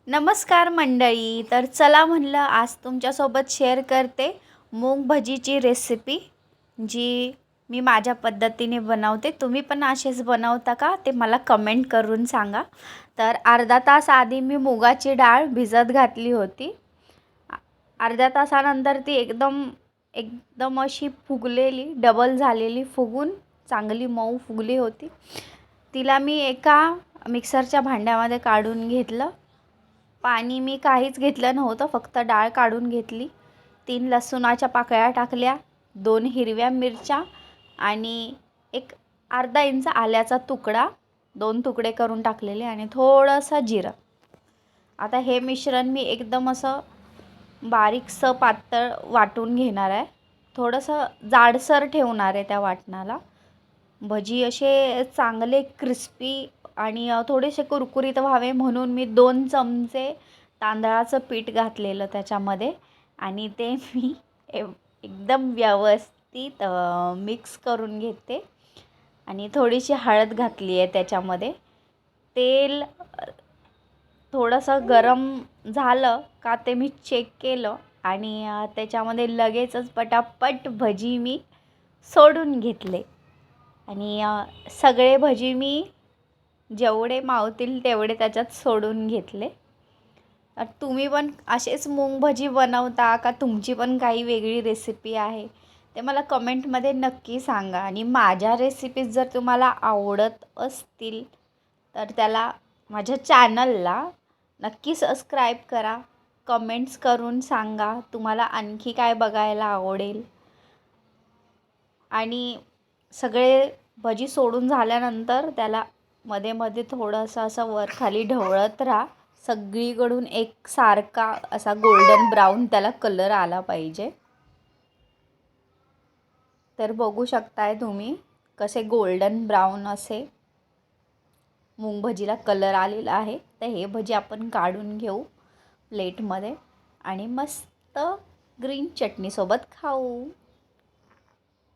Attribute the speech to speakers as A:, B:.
A: नमस्कार मंडळी. तर चला म्हणलं आज तुमच्यासोबत शेअर करते मूग भजीची रेसिपी, जी मी माझ्या पद्धतीने बनवते. तुम्ही पण असेच बनवता का ते मला कमेंट करून सांगा. तर अर्धा तास आधी मी मुगाची डाळ भिजत घातली होती. अर्ध्या तासानंतर ती एकदम एकदम अशी फुगलेली, डबल झालेली, फुगून चांगली मऊ फुगली होती. तिला मी एका मिक्सरच्या भांड्यामध्ये काढून घेतलं. पाणी मी काहीच घेतलं नव्हतं, फक्त डाळ काढून घेतली. 3 लसूणाच्या पाकळ्या टाकल्या, 2 हिरव्या मिरच्या आणि एक अर्धा इंच आल्याचा तुकडा 2 तुकडे करून टाकलेले आणि थोडंसं जिरं. आता हे मिश्रण मी एकदम असं बारीकसं पातळ वाटून घेणार आहे. थोडंसं जाडसर ठेवणार आहे त्या वाटणाला. भजी असे चांगले क्रिस्पी आणि थोडेसे कुरकुरीत व्हावे म्हणून मी 2 चमचे तांदळाचं पीठ घातलेलं त्याच्यामध्ये आणि ते मी एकदम व्यवस्थित मिक्स करून घेते आणि थोडीशी हळद घातली आहे त्याच्यामध्ये. तेल थोडंसं गरम झालं का ते मी चेक केलं आणि त्याच्यामध्ये लगेचच पटापट भजी मी सोडून घेतले आणि सगळे भजी मी जेवढे मावतील तेवढे त्याच्यात सोडून घेतले. तुम्ही पण असेच मूग भजी बनवता का तुमची पण काही वेगळी रेसिपी आहे ते मला कमेंटमध्ये नक्की सांगा. आणि माझ्या रेसिपीज जर तुम्हाला आवडत असतील तर त्याला माझ्या चॅनलला नक्की सबस्क्राईब करा. कमेंट्स करून सांगा तुम्हाला आणखी काय बघायला आवडेल. आणि सगळे भजी सोडून झाल्यानंतर त्याला मध्ये मध्ये थोडंसं असं वर खाली ढवळत राहा. सगळीकडून एकसारखा असा गोल्डन ब्राऊन त्याला कलर आला पाहिजे. तर बघू शकताय तुम्ही कसे गोल्डन ब्राऊन असे मूग भजीला कलर आलेला आहे. तर हे भजी आपण काढून घेऊ प्लेटमध्ये आणि मस्त ग्रीन चटणीसोबत खाऊ.